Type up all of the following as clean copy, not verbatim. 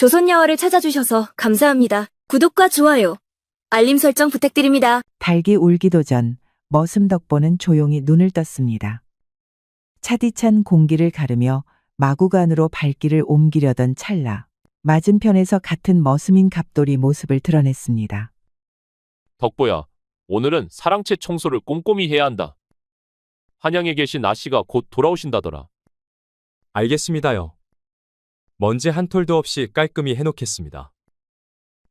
조선야화를 찾아주셔서 감사합니다. 구독과 좋아요, 알림 설정 부탁드립니다. 닭이 울기도 전 머슴 덕보는 조용히 눈을 떴습니다. 차디찬 공기를 가르며 마구간으로 발길을 옮기려던 찰나 맞은편에서 같은 머슴인 갑돌이 모습을 드러냈습니다. 덕보야, 오늘은 사랑채 청소를 꼼꼼히 해야 한다. 한양에 계신 아씨가 곧 돌아오신다더라. 알겠습니다요. 먼지 한 톨도 없이 깔끔히 해놓겠습니다.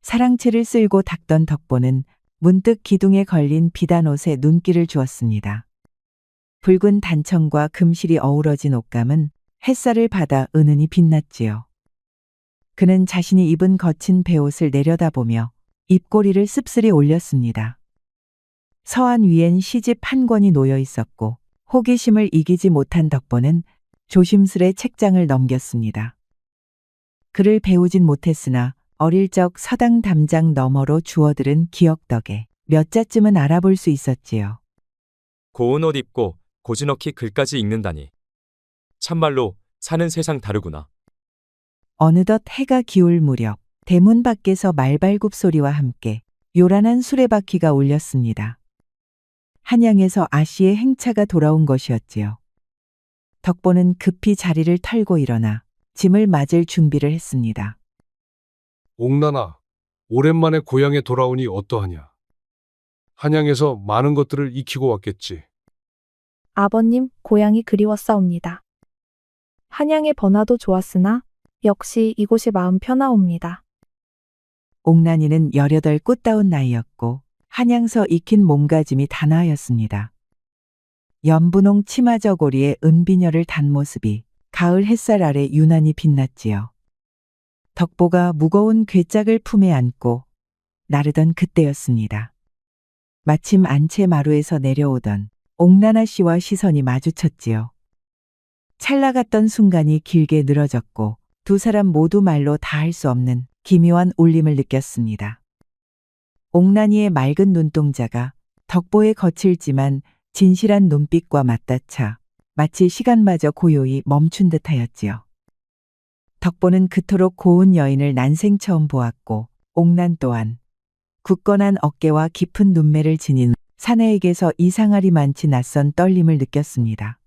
사랑채를 쓸고 닦던 덕보는 문득 기둥에 걸린 비단 옷에 눈길을 주었습니다. 붉은 단청과 금실이 어우러진 옷감은 햇살을 받아 은은히 빛났지요. 그는 자신이 입은 거친 베옷을 내려다보며 입꼬리를 씁쓸히 올렸습니다. 서안 위엔 시집 한 권이 놓여 있었고 호기심을 이기지 못한 덕보는 조심스레 책장을 넘겼습니다. 글을 배우진 못했으나 어릴 적 서당 담장 너머로 주워들은 기억 덕에 몇 자쯤은 알아볼 수 있었지요. 고운 옷 입고 고즈넉히 글까지 읽는다니. 참말로 사는 세상 다르구나. 어느덧 해가 기울 무렵 대문 밖에서 말발굽 소리와 함께 요란한 수레바퀴가 울렸습니다. 한양에서 아씨의 행차가 돌아온 것이었지요. 덕보는 급히 자리를 털고 일어나 짐을 맞을 준비를 했습니다. 옥나나, 오랜만에 고향에 돌아오니 어떠하냐? 한양에서 많은 것들을 익히고 왔겠지. 아버님, 고향이 그리웠사옵니다. 한양의 번화도 좋았으나 역시 이곳이 마음 편하옵니다. 옥난이는 18 꽃다운 나이였고 한양서 익힌 몸가짐이 단아하였습니다. 연분홍 치마 저고리에 은비녀를 단 모습이 가을 햇살 아래 유난히 빛났지요. 덕보가 무거운 괴짝을 품에 안고 나르던 그때였습니다. 마침 안채 마루에서 내려오던 옥나나 씨와 시선이 마주쳤지요. 찰나갔던 순간이 길게 늘어졌고 두 사람 모두 말로 다 할 수 없는 기묘한 울림을 느꼈습니다. 옥난이의 맑은 눈동자가 덕보의 거칠지만 진실한 눈빛과 맞닿아 마치 시간마저 고요히 멈춘 듯하였지요. 덕보는 그토록 고운 여인을 난생 처음 보았고 옥난 또한 굳건한 어깨와 깊은 눈매를 지닌 사내에게서 이상하리만치 낯선 떨림을 느꼈습니다.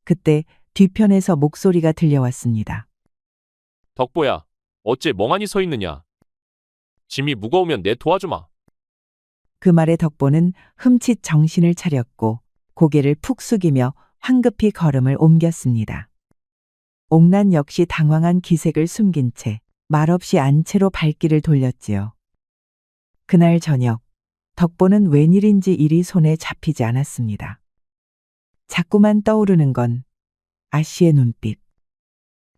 그때 뒤편에서 목소리가 들려왔습니다. 덕보야, 어째 멍하니 서 있느냐? 짐이 무거우면 내 도와주마. 그 말에 덕보는 흠칫 정신을 차렸고 고개를 푹 숙이며 황급히 걸음을 옮겼습니다. 옥난 역시 당황한 기색을 숨긴 채 말없이 안채로 발길을 돌렸지요. 그날 저녁 덕보는 웬일인지 일이 손에 잡히지 않았습니다. 자꾸만 떠오르는 건 아씨의 눈빛.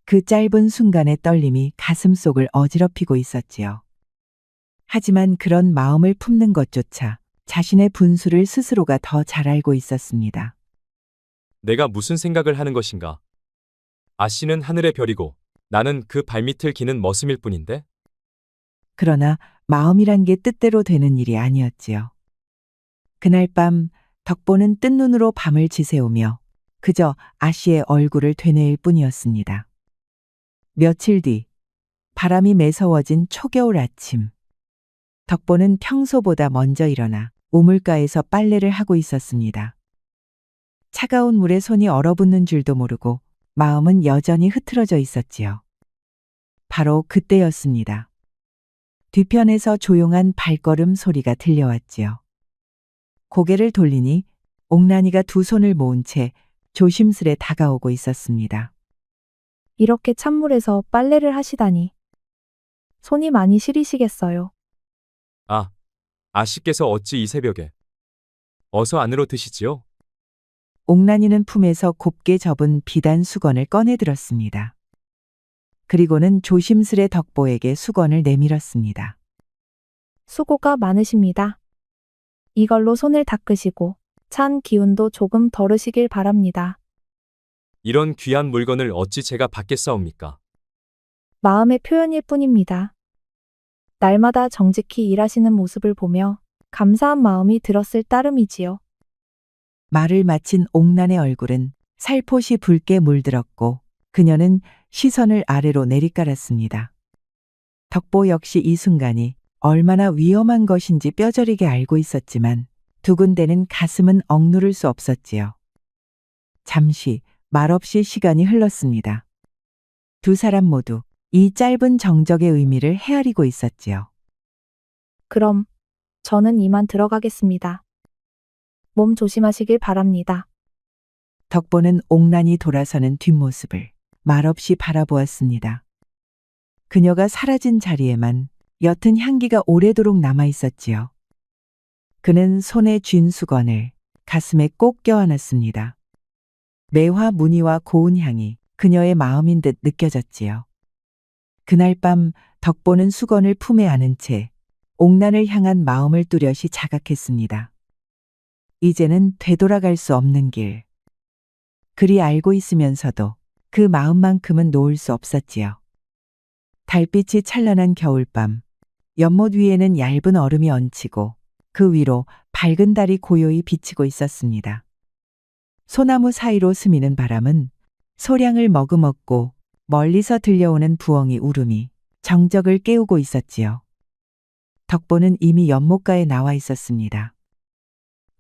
그 짧은 순간의 떨림이 가슴속을 어지럽히고 있었지요. 하지만 그런 마음을 품는 것조차 자신의 분수를 스스로가 더 잘 알고 있었습니다. 내가 무슨 생각을 하는 것인가? 아씨는 하늘의 별이고 나는 그 발밑을 기는 머슴일 뿐인데? 그러나 마음이란 게 뜻대로 되는 일이 아니었지요. 그날 밤 덕보는 뜬 눈으로 밤을 지새우며 그저 아씨의 얼굴을 되뇌일 뿐이었습니다. 며칠 뒤 바람이 매서워진 초겨울 아침. 덕보는 평소보다 먼저 일어나 우물가에서 빨래를 하고 있었습니다. 차가운 물에 손이 얼어붙는 줄도 모르고 마음은 여전히 흐트러져 있었지요. 바로 그때였습니다. 뒤편에서 조용한 발걸음 소리가 들려왔지요. 고개를 돌리니 옥난이가 두 손을 모은 채 조심스레 다가오고 있었습니다. 이렇게 찬물에서 빨래를 하시다니. 손이 많이 시리시겠어요. 아, 아씨께서 어찌 이 새벽에. 어서 안으로 드시지요. 옥난이는 품에서 곱게 접은 비단 수건을 꺼내 들었습니다. 그리고는 조심스레 덕보에게 수건을 내밀었습니다. 수고가 많으십니다. 이걸로 손을 닦으시고 찬 기운도 조금 덜으시길 바랍니다. 이런 귀한 물건을 어찌 제가 받겠사옵니까? 마음의 표현일 뿐입니다. 날마다 정직히 일하시는 모습을 보며 감사한 마음이 들었을 따름이지요. 말을 마친 옥난의 얼굴은 살포시 붉게 물들었고 그녀는 시선을 아래로 내리깔았습니다. 덕보 역시 이 순간이 얼마나 위험한 것인지 뼈저리게 알고 있었지만 두근대는 가슴은 억누를 수 없었지요. 잠시 말없이 시간이 흘렀습니다. 두 사람 모두 이 짧은 정적의 의미를 헤아리고 있었지요. 그럼 저는 이만 들어가겠습니다. 몸 조심하시길 바랍니다. 덕보는 옥란이 돌아서는 뒷모습을 말없이 바라보았습니다. 그녀가 사라진 자리에만 옅은 향기가 오래도록 남아 있었지요. 그는 손에 쥔 수건을 가슴에 꼭 껴안았습니다. 매화 무늬와 고운 향이 그녀의 마음인 듯 느껴졌지요. 그날 밤 덕보는 수건을 품에 안은 채 옥란을 향한 마음을 뚜렷이 자각했습니다. 이제는 되돌아갈 수 없는 길. 그리 알고 있으면서도 그 마음만큼은 놓을 수 없었지요. 달빛이 찬란한 겨울밤, 연못 위에는 얇은 얼음이 얹히고 그 위로 밝은 달이 고요히 비치고 있었습니다. 소나무 사이로 스미는 바람은 소량을 머금었고 멀리서 들려오는 부엉이 울음이 정적을 깨우고 있었지요. 덕보는 이미 연못가에 나와 있었습니다.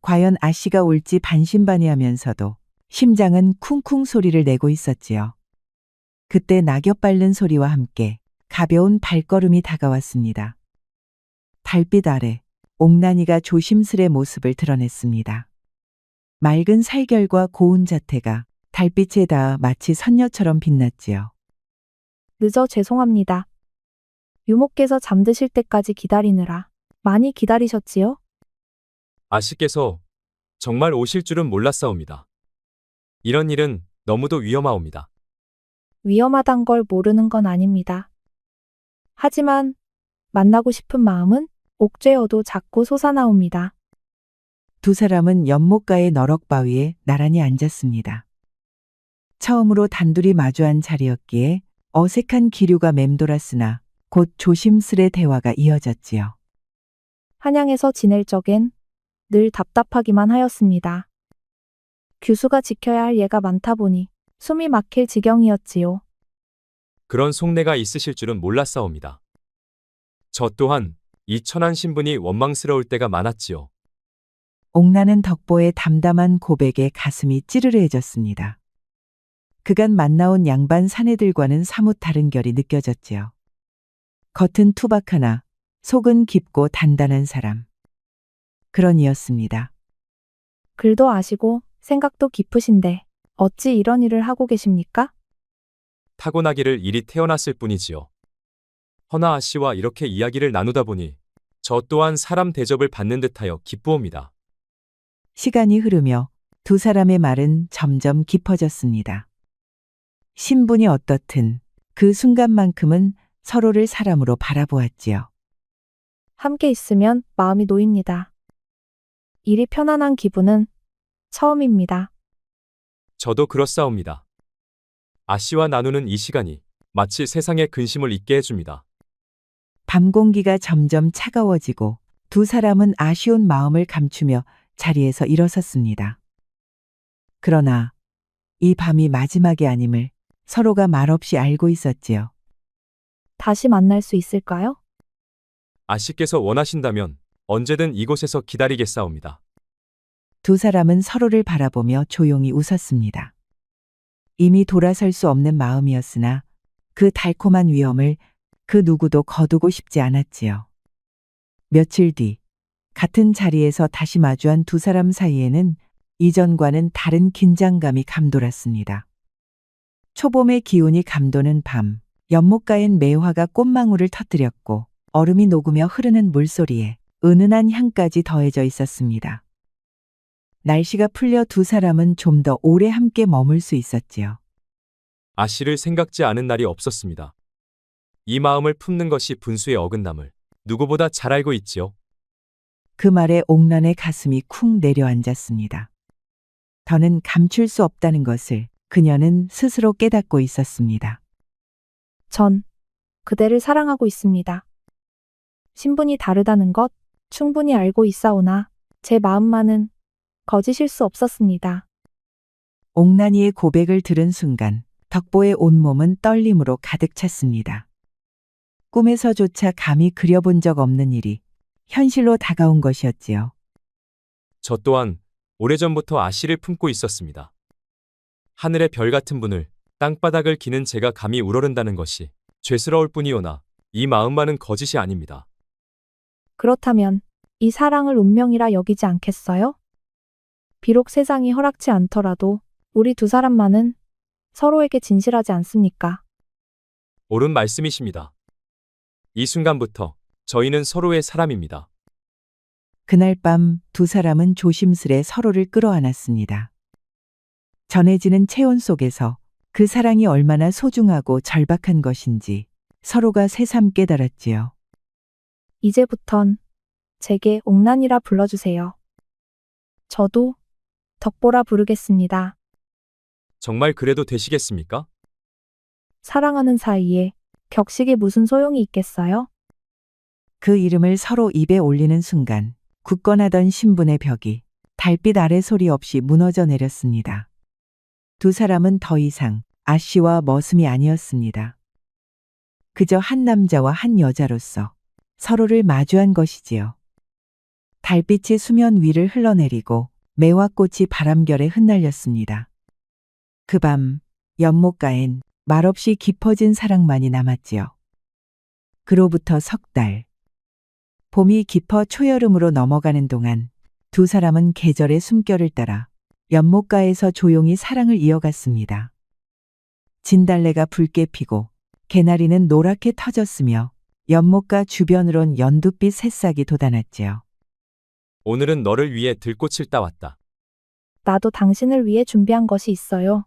과연 아씨가 올지 반신반의하면서도 심장은 쿵쿵 소리를 내고 있었지요. 그때 낙엽 밟는 소리와 함께 가벼운 발걸음이 다가왔습니다. 달빛 아래 옥란이가 조심스레 모습을 드러냈습니다. 맑은 살결과 고운 자태가 달빛에 닿아 마치 선녀처럼 빛났지요. 늦어 죄송합니다. 유목께서 잠드실 때까지 기다리느라 많이 기다리셨지요? 아씨께서 정말 오실 줄은 몰랐사옵니다. 이런 일은 너무도 위험하옵니다. 위험하단 걸 모르는 건 아닙니다. 하지만 만나고 싶은 마음은 옥죄어도 자꾸 솟아나옵니다. 두 사람은 연못가의 너럭바위에 나란히 앉았습니다. 처음으로 단둘이 마주한 자리였기에 어색한 기류가 맴돌았으나 곧 조심스레 대화가 이어졌지요. 한양에서 지낼 적엔 늘 답답하기만 하였습니다. 규수가 지켜야 할 예가 많다 보니 숨이 막힐 지경이었지요. 그런 속내가 있으실 줄은 몰랐사옵니다. 저 또한 이 천한 신분이 원망스러울 때가 많았지요. 옥란은 덕보의 담담한 고백에 가슴이 찌르르해졌습니다. 그간 만나온 양반 사내들과는 사뭇 다른 결이 느껴졌지요. 겉은 투박하나 속은 깊고 단단한 사람. 그런 이였습니다. 글도 아시고 생각도 깊으신데 어찌 이런 일을 하고 계십니까? 타고나기를 이리 태어났을 뿐이지요. 허나 아씨와 이렇게 이야기를 나누다 보니 저 또한 사람 대접을 받는 듯하여 기쁘옵니다. 시간이 흐르며 두 사람의 말은 점점 깊어졌습니다. 신분이 어떻든 그 순간만큼은 서로를 사람으로 바라보았지요. 함께 있으면 마음이 놓입니다. 일이 편안한 기분은 처음입니다. 저도 그렇사옵니다. 아씨와 나누는 이 시간이 마치 세상의 근심을 잊게 해줍니다. 밤 공기가 점점 차가워지고 두 사람은 아쉬운 마음을 감추며 자리에서 일어섰습니다. 그러나 이 밤이 마지막이 아님을 서로가 말없이 알고 있었지요. 다시 만날 수 있을까요? 아씨께서 원하신다면 언제든 이곳에서 기다리겠사옵니다. 두 사람은 서로를 바라보며 조용히 웃었습니다. 이미 돌아설 수 없는 마음이었으나 그 달콤한 위험을 그 누구도 거두고 싶지 않았지요. 며칠 뒤 같은 자리에서 다시 마주한 두 사람 사이에는 이전과는 다른 긴장감이 감돌았습니다. 초봄의 기운이 감도는 밤, 연못가엔 매화가 꽃망울을 터뜨렸고 얼음이 녹으며 흐르는 물소리에 은은한 향까지 더해져 있었습니다. 날씨가 풀려 두 사람은 좀 더 오래 함께 머물 수 있었지요. 아씨를 생각지 않은 날이 없었습니다. 이 마음을 품는 것이 분수의 어긋남을 누구보다 잘 알고 있지요. 그 말에 옥란의 가슴이 쿵 내려앉았습니다. 더는 감출 수 없다는 것을 그녀는 스스로 깨닫고 있었습니다. 전 그대를 사랑하고 있습니다. 신분이 다르다는 것 충분히 알고 있사오나 제 마음만은 거짓일 수 없었습니다. 옥란이의 고백을 들은 순간 덕보의 온몸은 떨림으로 가득 찼습니다. 꿈에서조차 감히 그려본 적 없는 일이 현실로 다가온 것이었지요. 저 또한 오래전부터 아씨를 품고 있었습니다. 하늘의 별 같은 분을 땅바닥을 기는 제가 감히 우러른다는 것이 죄스러울 뿐이오나 이 마음만은 거짓이 아닙니다. 그렇다면 이 사랑을 운명이라 여기지 않겠어요? 비록 세상이 허락치 않더라도 우리 두 사람만은 서로에게 진실하지 않습니까? 옳은 말씀이십니다. 이 순간부터 저희는 서로의 사람입니다. 그날 밤 두 사람은 조심스레 서로를 끌어안았습니다. 전해지는 체온 속에서 그 사랑이 얼마나 소중하고 절박한 것인지 서로가 새삼 깨달았지요. 이제부턴 제게 옥란이라 불러주세요. 저도 덕보라 부르겠습니다. 정말 그래도 되시겠습니까? 사랑하는 사이에 격식이 무슨 소용이 있겠어요? 그 이름을 서로 입에 올리는 순간 굳건하던 신분의 벽이 달빛 아래 소리 없이 무너져 내렸습니다. 두 사람은 더 이상 아씨와 머슴이 아니었습니다. 그저 한 남자와 한 여자로서 서로를 마주한 것이지요. 달빛이 수면 위를 흘러내리고 매화꽃이 바람결에 흩날렸습니다. 그 밤 연못가엔 말없이 깊어진 사랑만이 남았지요. 그로부터 석 달. 봄이 깊어 초여름으로 넘어가는 동안 두 사람은 계절의 숨결을 따라 연못가에서 조용히 사랑을 이어갔습니다. 진달래가 붉게 피고 개나리는 노랗게 터졌으며 연못가 주변으론 연두빛 새싹이 돋아났지요. 오늘은 너를 위해 들꽃을 따왔다. 나도 당신을 위해 준비한 것이 있어요.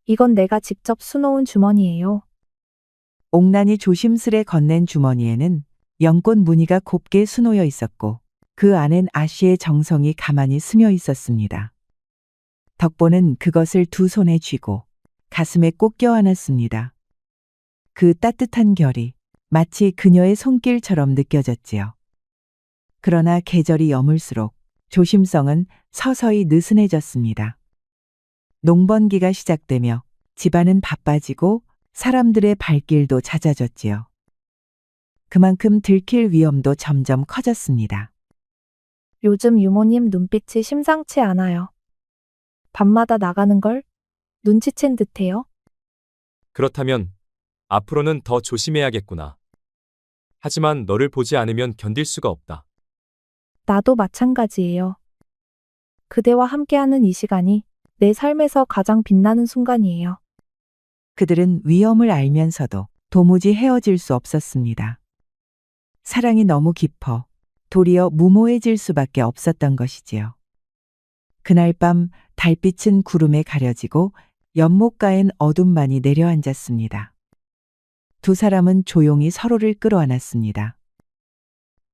이건 내가 직접 수놓은 주머니예요. 옥란이 조심스레 건넨 주머니에는 연꽃 무늬가 곱게 수놓여 있었고 그 안엔 아씨의 정성이 가만히 스며 있었습니다. 덕보는 그것을 두 손에 쥐고 가슴에 꼭 껴안았습니다. 그 따뜻한 결이 마치 그녀의 손길처럼 느껴졌지요. 그러나 계절이 여물수록 조심성은 서서히 느슨해졌습니다. 농번기가 시작되며 집안은 바빠지고 사람들의 발길도 잦아졌지요. 그만큼 들킬 위험도 점점 커졌습니다. 요즘 유모님 눈빛이 심상치 않아요. 밤마다 나가는 걸 눈치챈 듯해요. 그렇다면 앞으로는 더 조심해야겠구나. 하지만 너를 보지 않으면 견딜 수가 없다. 나도 마찬가지예요. 그대와 함께하는 이 시간이 내 삶에서 가장 빛나는 순간이에요. 그들은 위험을 알면서도 도무지 헤어질 수 없었습니다. 사랑이 너무 깊어 도리어 무모해질 수밖에 없었던 것이지요. 그날 밤 달빛은 구름에 가려지고 연못가엔 어둠만이 내려앉았습니다. 두 사람은 조용히 서로를 끌어안았습니다.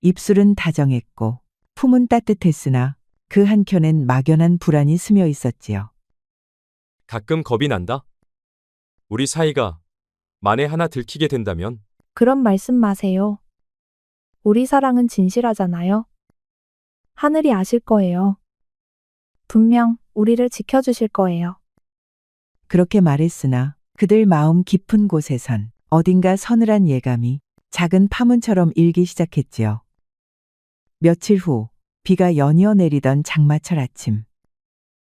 입술은 다정했고 품은 따뜻했으나 그 한켠엔 막연한 불안이 스며 있었지요. 가끔 겁이 난다. 우리 사이가 만에 하나 들키게 된다면 그런 말씀 마세요. 우리 사랑은 진실하잖아요. 하늘이 아실 거예요. 분명 우리를 지켜주실 거예요. 그렇게 말했으나 그들 마음 깊은 곳에선 어딘가 서늘한 예감이 작은 파문처럼 일기 시작했지요. 며칠 후 비가 연이어 내리던 장마철 아침.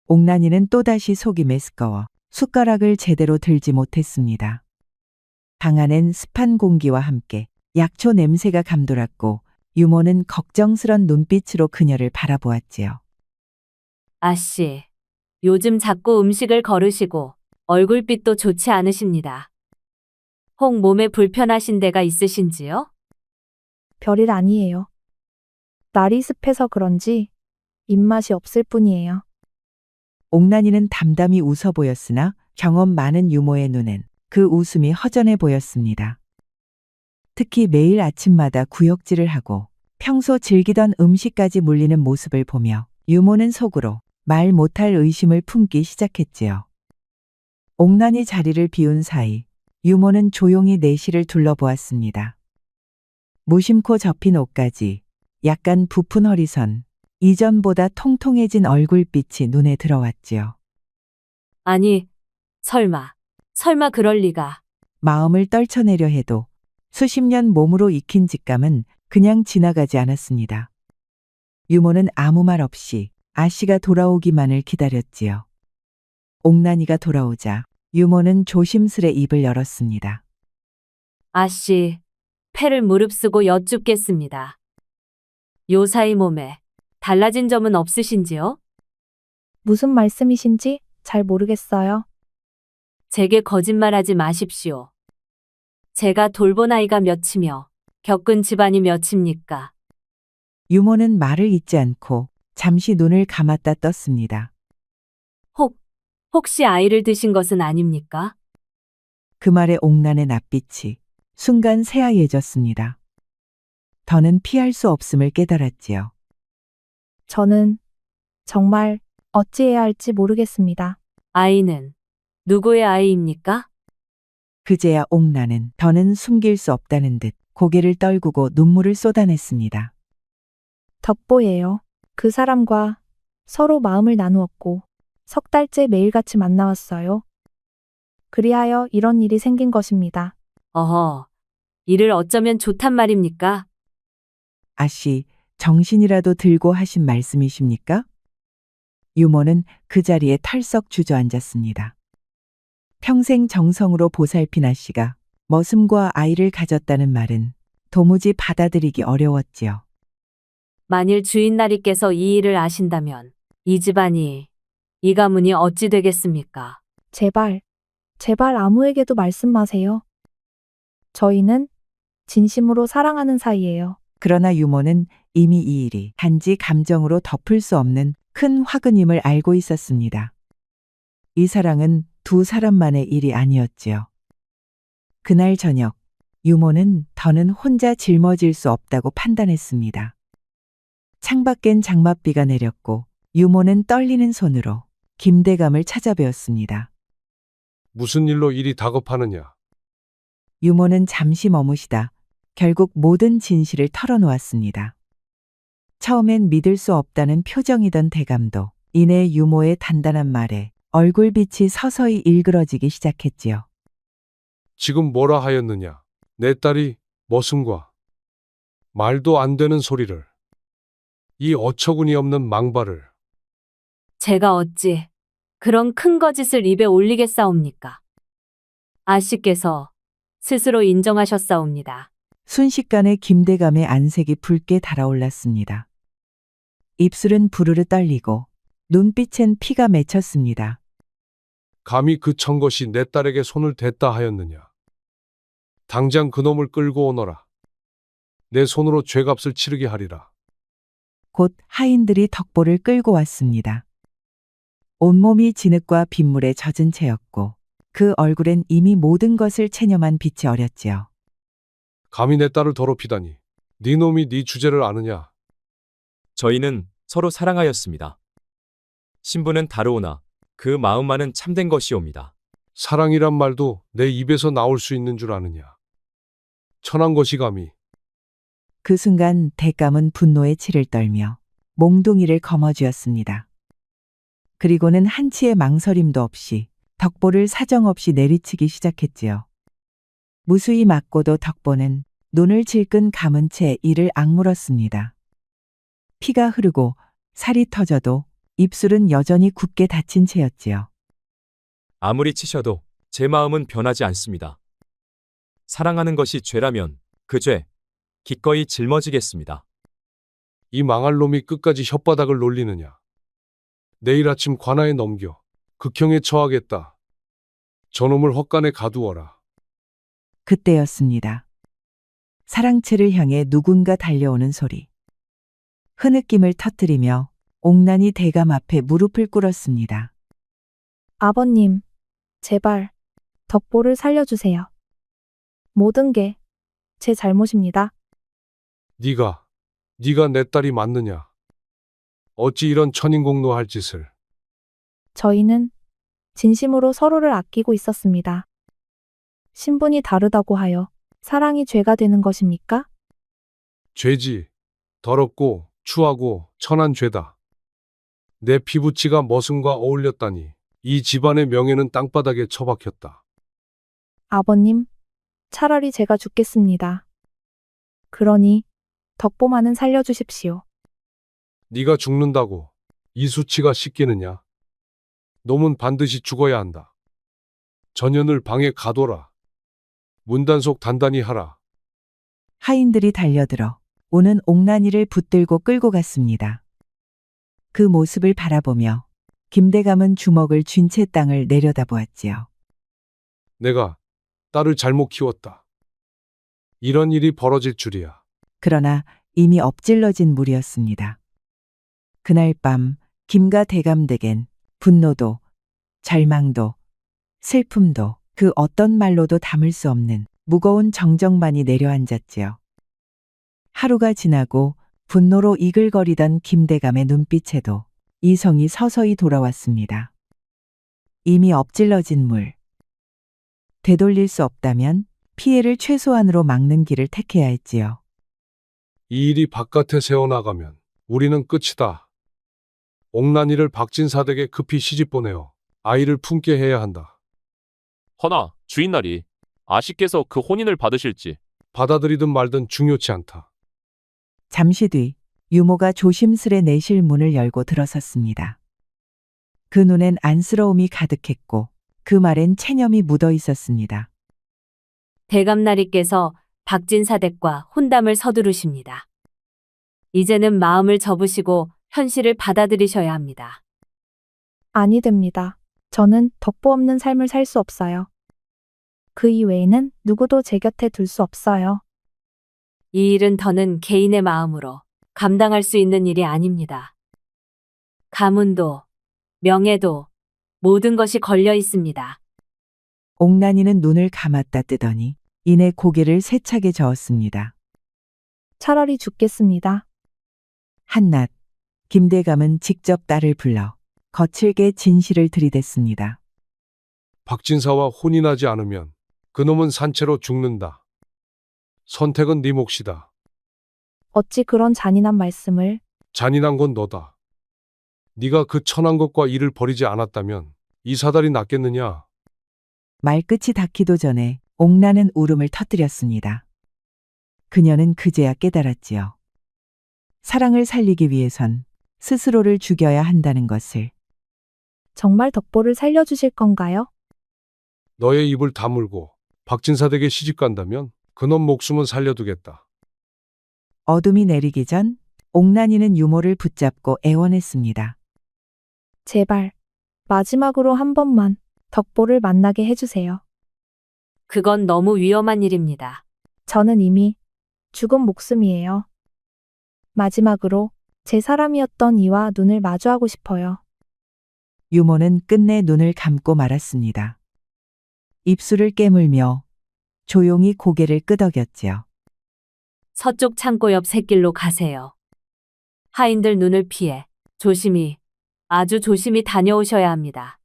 옥란이는 또다시 속이 메스꺼워 숟가락을 제대로 들지 못했습니다. 방 안엔 습한 공기와 함께 약초 냄새가 감돌았고 유모는 걱정스런 눈빛으로 그녀를 바라보았지요. 아씨, 요즘 자꾸 음식을 거르시고 얼굴빛도 좋지 않으십니다. 혹 몸에 불편하신 데가 있으신지요? 별일 아니에요. 날이 습해서 그런지 입맛이 없을 뿐이에요. 옥란이는 담담히 웃어 보였으나 경험 많은 유모의 눈엔 그 웃음이 허전해 보였습니다. 특히 매일 아침마다 구역질을 하고 평소 즐기던 음식까지 물리는 모습을 보며 유모는 속으로 말 못할 의심을 품기 시작했지요. 옥란이 자리를 비운 사이 유모는 조용히 내실을 둘러보았습니다. 무심코 접힌 옷까지 약간 부푼 허리선, 이전보다 통통해진 얼굴빛이 눈에 들어왔지요. 아니, 설마 그럴 리가. 마음을 떨쳐내려 해도 수십 년 몸으로 익힌 직감은 그냥 지나가지 않았습니다. 유모는 아무 말 없이 아씨가 돌아오기만을 기다렸지요. 옥난이가 돌아오자 유모는 조심스레 입을 열었습니다. 아씨, 패를 무릅쓰고 여쭙겠습니다. 요사이 몸에 달라진 점은 없으신지요? 무슨 말씀이신지 잘 모르겠어요. 제게 거짓말하지 마십시오. 제가 돌본 아이가 몇이며 겪은 집안이 몇입니까? 유모는 말을 잇지 않고 잠시 눈을 감았다 떴습니다. 혹시 아이를 드신 것은 아닙니까? 그 말에 옥난의 낯빛이 순간 새하얘졌습니다. 더는 피할 수 없음을 깨달았지요. 저는 정말 어찌해야 할지 모르겠습니다. 아이는 누구의 아이입니까? 그제야 옥난은 더는 숨길 수 없다는 듯 고개를 떨구고 눈물을 쏟아냈습니다. 덕보예요. 그 사람과 서로 마음을 나누었고 석 달째 매일같이 만나왔어요. 그리하여 이런 일이 생긴 것입니다. 어허, 이를 어쩌면 좋단 말입니까? 아씨, 정신이라도 들고 하신 말씀이십니까? 유모는 그 자리에 털썩 주저앉았습니다. 평생 정성으로 보살핀 아씨가 머슴과 아이를 가졌다는 말은 도무지 받아들이기 어려웠지요. 만일 주인나리께서 이 일을 아신다면 이 집안이, 이 가문이 어찌 되겠습니까? 제발 아무에게도 말씀 마세요. 저희는 진심으로 사랑하는 사이예요. 그러나 유모는 이미 이 일이 단지 감정으로 덮을 수 없는 큰 화근임을 알고 있었습니다. 이 사랑은 두 사람만의 일이 아니었지요. 그날 저녁, 유모는 더는 혼자 짊어질 수 없다고 판단했습니다. 창밖엔 장맛비가 내렸고 유모는 떨리는 손으로 김대감을 찾아뵈었습니다. 무슨 일로 이리 다급하느냐? 유모는 잠시 머무시다 결국 모든 진실을 털어놓았습니다. 처음엔 믿을 수 없다는 표정이던 대감도 이내 유모의 단단한 말에 얼굴빛이 서서히 일그러지기 시작했지요. 지금 뭐라 하였느냐? 내 딸이 머슴과 말도 안 되는 소리를. 이 어처구니 없는 망발을. 제가 어찌 그런 큰 거짓을 입에 올리겠사옵니까? 아씨께서 스스로 인정하셨사옵니다. 순식간에 김대감의 안색이 붉게 달아올랐습니다. 입술은 부르르 떨리고 눈빛엔 피가 맺혔습니다. 감히 그 청것이 내 딸에게 손을 댔다 하였느냐? 당장 그놈을 끌고 오너라. 내 손으로 죄값을 치르게 하리라. 곧 하인들이 덕보를 끌고 왔습니다. 온몸이 진흙과 빗물에 젖은 채였고 그 얼굴엔 이미 모든 것을 체념한 빛이 어렸지요. 감히 내 딸을 더럽히다니. 네 놈이 네 주제를 아느냐? 저희는 서로 사랑하였습니다. 신부는 다르오나 그 마음만은 참된 것이옵니다. 사랑이란 말도 내 입에서 나올 수 있는 줄 아느냐? 천한 것이 감히. 그 순간 대감은 분노에 치를 떨며 몽둥이를 거머쥐었습니다. 그리고는 한치의 망설임도 없이 덕보를 사정없이 내리치기 시작했지요. 무수히 맞고도 덕보는 눈을 질끈 감은 채 이를 악물었습니다. 피가 흐르고 살이 터져도 입술은 여전히 굳게 닫힌 채였지요. 아무리 치셔도 제 마음은 변하지 않습니다. 사랑하는 것이 죄라면 그 죄 기꺼이 짊어지겠습니다. 이 망할 놈이 끝까지 혓바닥을 놀리느냐? 내일 아침 관아에 넘겨 극형에 처하겠다. 저놈을 헛간에 가두어라. 그때였습니다. 사랑채를 향해 누군가 달려오는 소리. 흐느낌을 터뜨리며 옥난이 대감 앞에 무릎을 꿇었습니다. 아버님, 제발 덕보를 살려주세요. 모든 게 제 잘못입니다. 네가 내 딸이 맞느냐? 어찌 이런 천인공노할 짓을. 저희는 진심으로 서로를 아끼고 있었습니다. 신분이 다르다고 하여 사랑이 죄가 되는 것입니까? 죄지. 더럽고 추하고 천한 죄다. 내 피부치가 머슴과 어울렸다니 이 집안의 명예는 땅바닥에 처박혔다. 아버님, 차라리 제가 죽겠습니다. 그러니 덕보만은 살려주십시오. 네가 죽는다고 이 수치가 씻기느냐? 놈은 반드시 죽어야 한다. 전현을 방에 가둬라. 문단속 단단히 하라. 하인들이 달려들어 오는 옥난이를 붙들고 끌고 갔습니다. 그 모습을 바라보며 김대감은 주먹을 쥔 채 땅을 내려다보았지요. 내가 딸을 잘못 키웠다. 이런 일이 벌어질 줄이야. 그러나 이미 엎질러진 물이었습니다. 그날 밤 김가 대감댁엔 분노도 절망도 슬픔도 그 어떤 말로도 담을 수 없는 무거운 정적만이 내려앉았지요. 하루가 지나고 분노로 이글거리던 김대감의 눈빛에도 이성이 서서히 돌아왔습니다. 이미 엎질러진 물. 되돌릴 수 없다면 피해를 최소한으로 막는 길을 택해야 했지요. 이 일이 바깥에 새어나가면 우리는 끝이다. 옥난이를 박진사댁에 급히 시집 보내어 아이를 품게 해야 한다. 허나 주인날이 아씨께서 그 혼인을 받으실지 받아들이든 말든 중요치 않다. 잠시 뒤 유모가 조심스레 내실 문을 열고 들어섰습니다. 그 눈엔 안쓰러움이 가득했고 그 말엔 체념이 묻어 있었습니다. 대감나리께서 박진사댁과 혼담을 서두르십니다. 이제는 마음을 접으시고 현실을 받아들이셔야 합니다. 아니 됩니다. 저는 덕보 없는 삶을 살 수 없어요. 그 이외에는 누구도 제 곁에 둘 수 없어요. 이 일은 더는 개인의 마음으로 감당할 수 있는 일이 아닙니다. 가문도, 명예도, 모든 것이 걸려 있습니다. 옥난이는 눈을 감았다 뜨더니 이내 고개를 세차게 저었습니다. 차라리 죽겠습니다. 한낮 김대감은 직접 딸을 불러 거칠게 진실을 들이댔습니다. 박진사와 혼인하지 않으면 그놈은 산채로 죽는다. 선택은 네 몫이다. 어찌 그런 잔인한 말씀을. 잔인한 건 너다. 네가 그 천한 것과 일을 벌이지 않았다면 이 사달이 낫겠느냐? 말끝이 닿기도 전에 옥나는 울음을 터뜨렸습니다. 그녀는 그제야 깨달았지요. 사랑을 살리기 위해선 스스로를 죽여야 한다는 것을. 정말 덕보를 살려주실 건가요? 너의 입을 다물고 박진사댁에 시집 간다면 그놈 목숨은 살려두겠다. 어둠이 내리기 전 옥난이는 유모를 붙잡고 애원했습니다. 제발 마지막으로 한 번만 덕보를 만나게 해주세요. 그건 너무 위험한 일입니다. 저는 이미 죽은 목숨이에요. 마지막으로 제 사람이었던 이와 눈을 마주하고 싶어요. 유모는 끝내 눈을 감고 말았습니다. 입술을 깨물며 조용히 고개를 끄덕였지요. 서쪽 창고 옆 샛길로 가세요. 하인들 눈을 피해 조심히, 아주 조심히 다녀오셔야 합니다.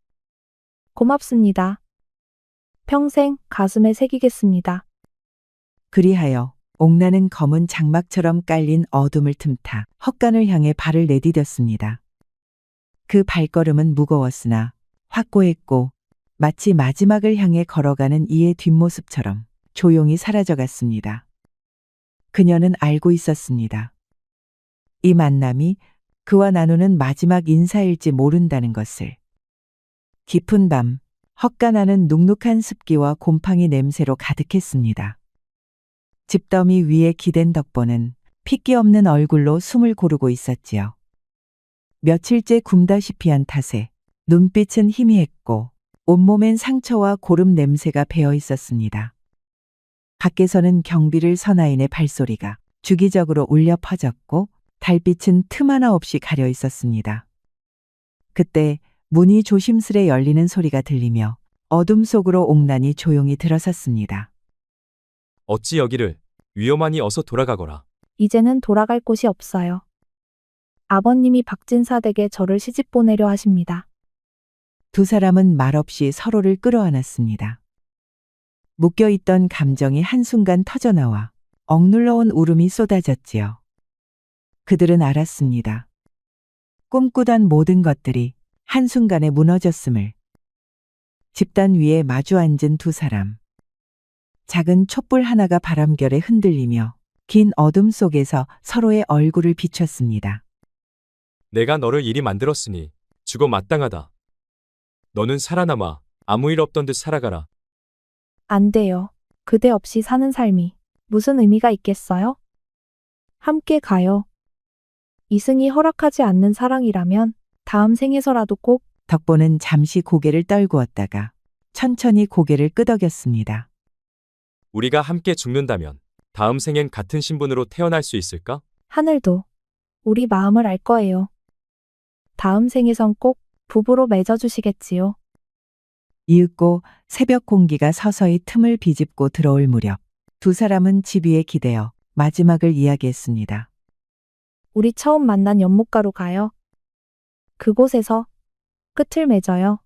고맙습니다. 평생 가슴에 새기겠습니다. 그리하여 옥나는 검은 장막처럼 깔린 어둠을 틈타 헛간을 향해 발을 내디뎠습니다. 그 발걸음은 무거웠으나 확고했고 마치 마지막을 향해 걸어가는 이의 뒷모습처럼 조용히 사라져갔습니다. 그녀는 알고 있었습니다. 이 만남이 그와 나누는 마지막 인사일지 모른다는 것을. 깊은 밤, 헛간 안은 눅눅한 습기와 곰팡이 냄새로 가득했습니다. 집더미 위에 기댄 덕보는 핏기 없는 얼굴로 숨을 고르고 있었지요. 며칠째 굶다시피 한 탓에 눈빛은 희미했고 온몸엔 상처와 고름 냄새가 배어 있었습니다. 밖에서는 경비를 선하인의 발소리가 주기적으로 울려 퍼졌고 달빛은 틈 하나 없이 가려 있었습니다. 그때 문이 조심스레 열리는 소리가 들리며 어둠 속으로 옥난이 조용히 들어섰습니다. 어찌 여기를 위험하니 어서 돌아가거라. 이제는 돌아갈 곳이 없어요. 아버님이 박진사댁에 저를 시집 보내려 하십니다. 두 사람은 말없이 서로를 끌어안았습니다. 묶여있던 감정이 한순간 터져나와 억눌러온 울음이 쏟아졌지요. 그들은 알았습니다. 꿈꾸던 모든 것들이 한순간에 무너졌음을. 집단 위에 마주 앉은 두 사람. 작은 촛불 하나가 바람결에 흔들리며 긴 어둠 속에서 서로의 얼굴을 비췄습니다. 내가 너를 이리 만들었으니 죽어 마땅하다. 너는 살아남아 아무 일 없던 듯 살아가라. 안 돼요. 그대 없이 사는 삶이 무슨 의미가 있겠어요? 함께 가요. 이승이 허락하지 않는 사랑이라면 다음 생에서라도 꼭 덕보는 잠시 고개를 떨구었다가 천천히 고개를 끄덕였습니다. 우리가 함께 죽는다면 다음 생엔 같은 신분으로 태어날 수 있을까? 하늘도 우리 마음을 알 거예요. 다음 생에선 꼭 부부로 맺어주시겠지요. 이윽고 새벽 공기가 서서히 틈을 비집고 들어올 무렵 두 사람은 집 위에 기대어 마지막을 이야기했습니다. 우리 처음 만난 연못가로 가요. 그곳에서 끝을 맺어요.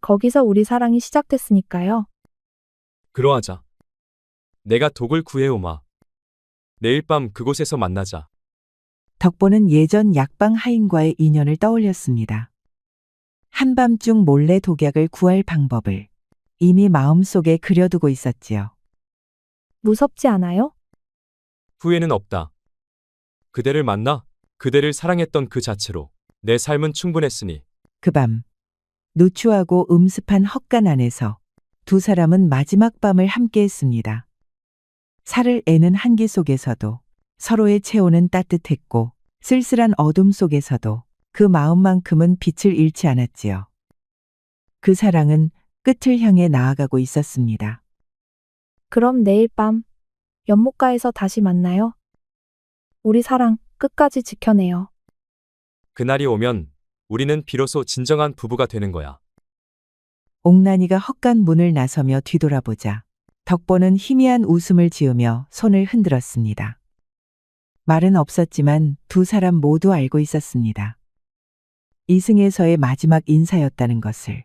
거기서 우리 사랑이 시작됐으니까요. 그러하자. 내가 독을 구해오마. 내일 밤 그곳에서 만나자. 덕보는 예전 약방 하인과의 인연을 떠올렸습니다. 한밤중 몰래 독약을 구할 방법을 이미 마음속에 그려두고 있었지요. 무섭지 않아요? 후회는 없다. 그대를 만나 그대를 사랑했던 그 자체로 내 삶은 충분했으니 그 밤 누추하고 음습한 헛간 안에서 두 사람은 마지막 밤을 함께했습니다. 살을 애는 한기 속에서도 서로의 체온은 따뜻했고 쓸쓸한 어둠 속에서도 그 마음만큼은 빛을 잃지 않았지요. 그 사랑은 끝을 향해 나아가고 있었습니다. 그럼 내일 밤 연못가에서 다시 만나요. 우리 사랑 끝까지 지켜내요. 그날이 오면 우리는 비로소 진정한 부부가 되는 거야. 옥난이가 헛간 문을 나서며 뒤돌아보자 덕보는 희미한 웃음을 지으며 손을 흔들었습니다. 말은 없었지만 두 사람 모두 알고 있었습니다. 이승에서의 마지막 인사였다는 것을.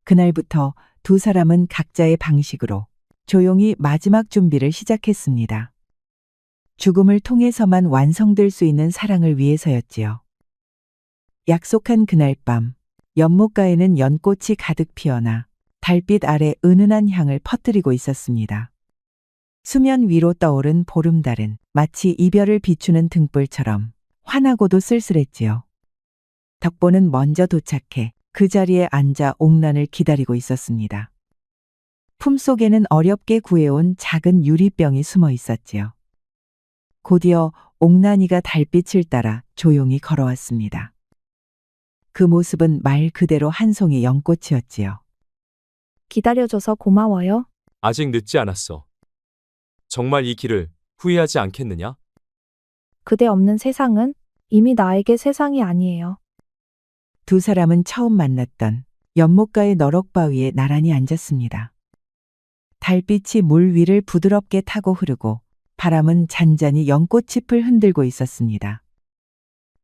그날부터 두 사람은 각자의 방식으로 조용히 마지막 준비를 시작했습니다. 죽음을 통해서만 완성될 수 있는 사랑을 위해서였지요. 약속한 그날 밤, 연못가에는 연꽃이 가득 피어나 달빛 아래 은은한 향을 퍼뜨리고 있었습니다. 수면 위로 떠오른 보름달은 마치 이별을 비추는 등불처럼 환하고도 쓸쓸했지요. 덕보는 먼저 도착해 그 자리에 앉아 옥난을 기다리고 있었습니다. 품속에는 어렵게 구해온 작은 유리병이 숨어 있었지요. 곧이어 옥난이가 달빛을 따라 조용히 걸어왔습니다. 그 모습은 말 그대로 한 송이 연꽃이었지요. 기다려줘서 고마워요. 아직 늦지 않았어. 정말 이 길을 후회하지 않겠느냐? 그대 없는 세상은 이미 나에게 세상이 아니에요. 두 사람은 처음 만났던 연못가의 너럭바위에 나란히 앉았습니다. 달빛이 물 위를 부드럽게 타고 흐르고 바람은 잔잔히 연꽃잎을 흔들고 있었습니다.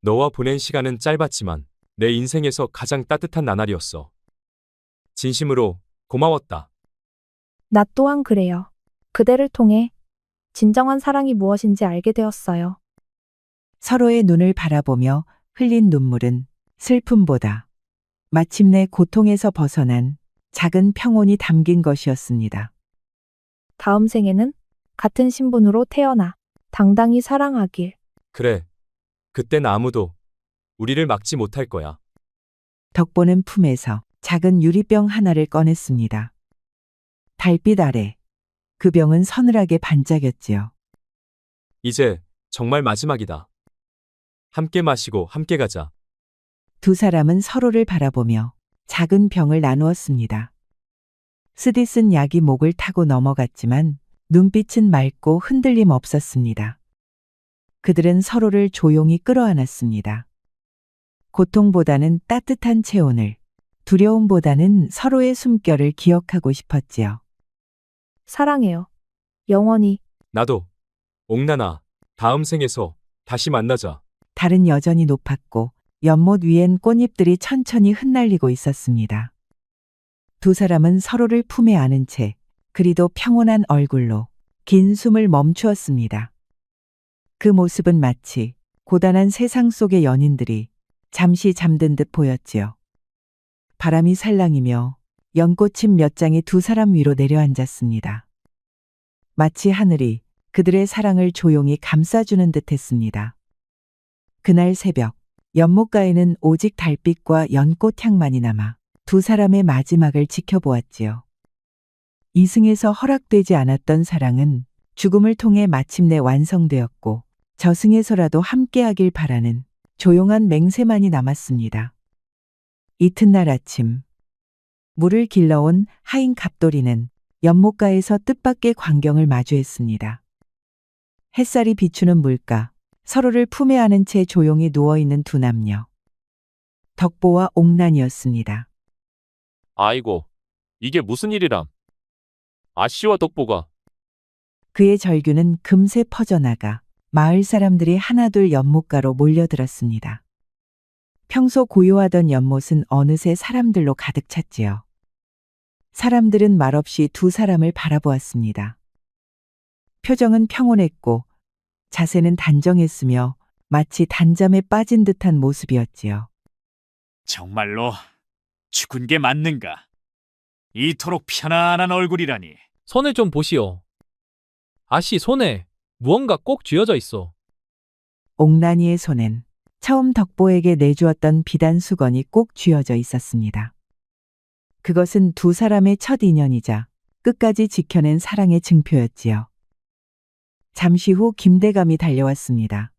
너와 보낸 시간은 짧았지만 내 인생에서 가장 따뜻한 나날이었어. 진심으로 고마웠다. 나 또한 그래요. 그대를 통해 진정한 사랑이 무엇인지 알게 되었어요. 서로의 눈을 바라보며 흘린 눈물은 슬픔보다 마침내 고통에서 벗어난 작은 평온이 담긴 것이었습니다. 다음 생에는 같은 신분으로 태어나 당당히 사랑하길. 그래. 그땐 아무도 우리를 막지 못할 거야. 덕보는 품에서 작은 유리병 하나를 꺼냈습니다. 달빛 아래 그 병은 서늘하게 반짝였지요. 이제 정말 마지막이다. 함께 마시고 함께 가자. 두 사람은 서로를 바라보며 작은 병을 나누었습니다. 쓰디쓴 약이 목을 타고 넘어갔지만 눈빛은 맑고 흔들림 없었습니다. 그들은 서로를 조용히 끌어안았습니다. 고통보다는 따뜻한 체온을, 두려움보다는 서로의 숨결을 기억하고 싶었지요. 사랑해요. 영원히. 나도. 옥난아, 다음 생에서 다시 만나자. 달은 여전히 높았고 연못 위엔 꽃잎들이 천천히 흩날리고 있었습니다. 두 사람은 서로를 품에 안은 채 그리도 평온한 얼굴로 긴 숨을 멈추었습니다. 그 모습은 마치 고단한 세상 속의 연인들이 잠시 잠든 듯 보였지요. 바람이 살랑이며 연꽃잎 몇 장이 두 사람 위로 내려앉았습니다. 마치 하늘이 그들의 사랑을 조용히 감싸주는 듯 했습니다. 그날 새벽, 연못가에는 오직 달빛과 연꽃 향만이 남아 두 사람의 마지막을 지켜보았지요. 이승에서 허락되지 않았던 사랑은 죽음을 통해 마침내 완성되었고, 저승에서라도 함께하길 바라는 조용한 맹세만이 남았습니다. 이튿날 아침, 물을 길러온 하인 갑돌이는 연못가에서 뜻밖의 광경을 마주했습니다. 햇살이 비추는 물가, 서로를 품에 안은 채 조용히 누워있는 두 남녀. 덕보와 옥난이었습니다. 아이고, 이게 무슨 일이람? 아씨와 덕보가. 그의 절규는 금세 퍼져나가 마을 사람들이 하나둘 연못가로 몰려들었습니다. 평소 고요하던 연못은 어느새 사람들로 가득 찼지요. 사람들은 말없이 두 사람을 바라보았습니다. 표정은 평온했고 자세는 단정했으며 마치 단잠에 빠진 듯한 모습이었지요. 정말로 죽은 게 맞는가? 이토록 편안한 얼굴이라니. 손을 좀 보시오. 아씨 손에 무언가 꼭 쥐어져 있어. 옥난이의 손엔 처음 덕보에게 내주었던 비단 수건이 꼭 쥐어져 있었습니다. 그것은 두 사람의 첫 인연이자 끝까지 지켜낸 사랑의 증표였지요. 잠시 후 김대감이 달려왔습니다.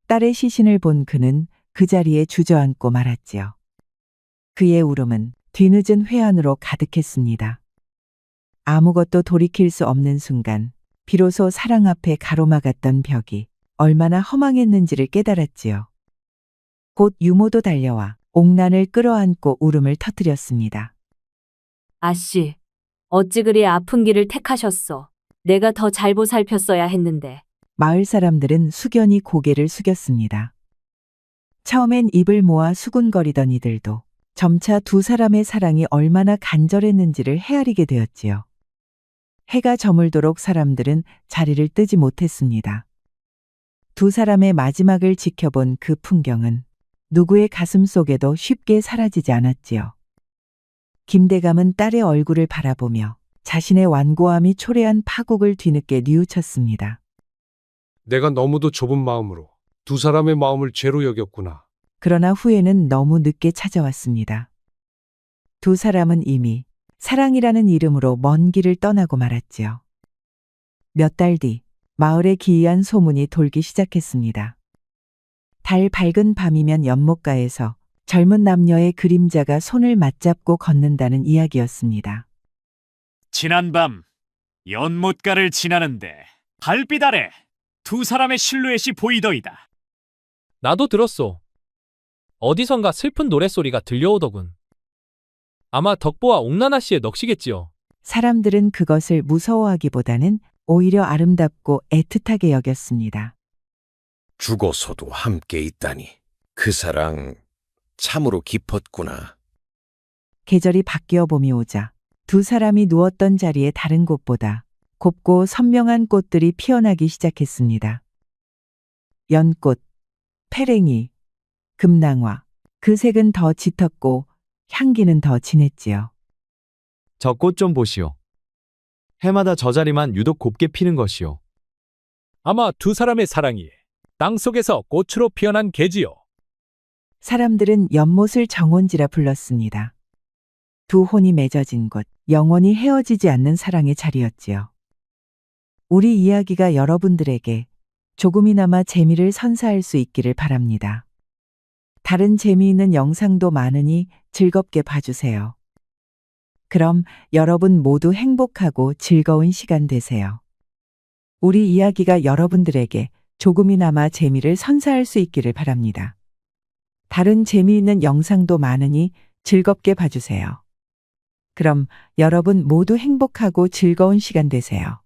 딸의 시신을 본 그는 그 자리에 주저앉고 말았지요. 그의 울음은 뒤늦은 회한으로 가득했습니다. 아무것도 돌이킬 수 없는 순간, 비로소 사랑 앞에 가로막았던 벽이 얼마나 허망했는지를 깨달았지요. 곧 유모도 달려와 옥난을 끌어안고 울음을 터뜨렸습니다. 아씨, 어찌 그리 아픈 길을 택하셨소? 내가 더 잘 보살폈어야 했는데. 마을 사람들은 숙연히 고개를 숙였습니다. 처음엔 입을 모아 수군거리던 이들도 점차 두 사람의 사랑이 얼마나 간절했는지를 헤아리게 되었지요. 해가 저물도록 사람들은 자리를 뜨지 못했습니다. 두 사람의 마지막을 지켜본 그 풍경은 누구의 가슴 속에도 쉽게 사라지지 않았지요. 김대감은 딸의 얼굴을 바라보며 자신의 완고함이 초래한 파국을 뒤늦게 뉘우쳤습니다. 내가 너무도 좁은 마음으로 두 사람의 마음을 죄로 여겼구나. 그러나 후회는 너무 늦게 찾아왔습니다. 두 사람은 이미 사랑이라는 이름으로 먼 길을 떠나고 말았지요. 몇 달 뒤 마을에 기이한 소문이 돌기 시작했습니다. 달 밝은 밤이면 연못가에서 젊은 남녀의 그림자가 손을 맞잡고 걷는다는 이야기였습니다. 지난밤 연못가를 지나는데 달빛 아래 두 사람의 실루엣이 보이더이다. 나도 들었소. 어디선가 슬픈 노랫소리가 들려오더군. 아마 덕보와 옥나나 씨의 넋이겠지요. 사람들은 그것을 무서워하기보다는 오히려 아름답고 애틋하게 여겼습니다. 죽어서도 함께 있다니 그 사랑 참으로 깊었구나. 계절이 바뀌어 봄이 오자 두 사람이 누웠던 자리에 다른 곳보다 곱고 선명한 꽃들이 피어나기 시작했습니다. 연꽃, 페랭이, 금낭화, 그 색은 더 짙었고 향기는 더 진했지요. 저 꽃 좀 보시오. 해마다 저 자리만 유독 곱게 피는 것이오. 아마 두 사람의 사랑이 땅속에서 꽃으로 피어난 계지요. 사람들은 연못을 정원지라 불렀습니다. 두 혼이 맺어진 곳, 영원히 헤어지지 않는 사랑의 자리였지요. 우리 이야기가 여러분들에게 조금이나마 재미를 선사할 수 있기를 바랍니다. 다른 재미있는 영상도 많으니 즐겁게 봐주세요. 그럼 여러분 모두 행복하고 즐거운 시간 되세요. 우리 이야기가 여러분들에게 조금이나마 재미를 선사할 수 있기를 바랍니다. 다른 재미있는 영상도 많으니 즐겁게 봐주세요. 그럼 여러분 모두 행복하고 즐거운 시간 되세요.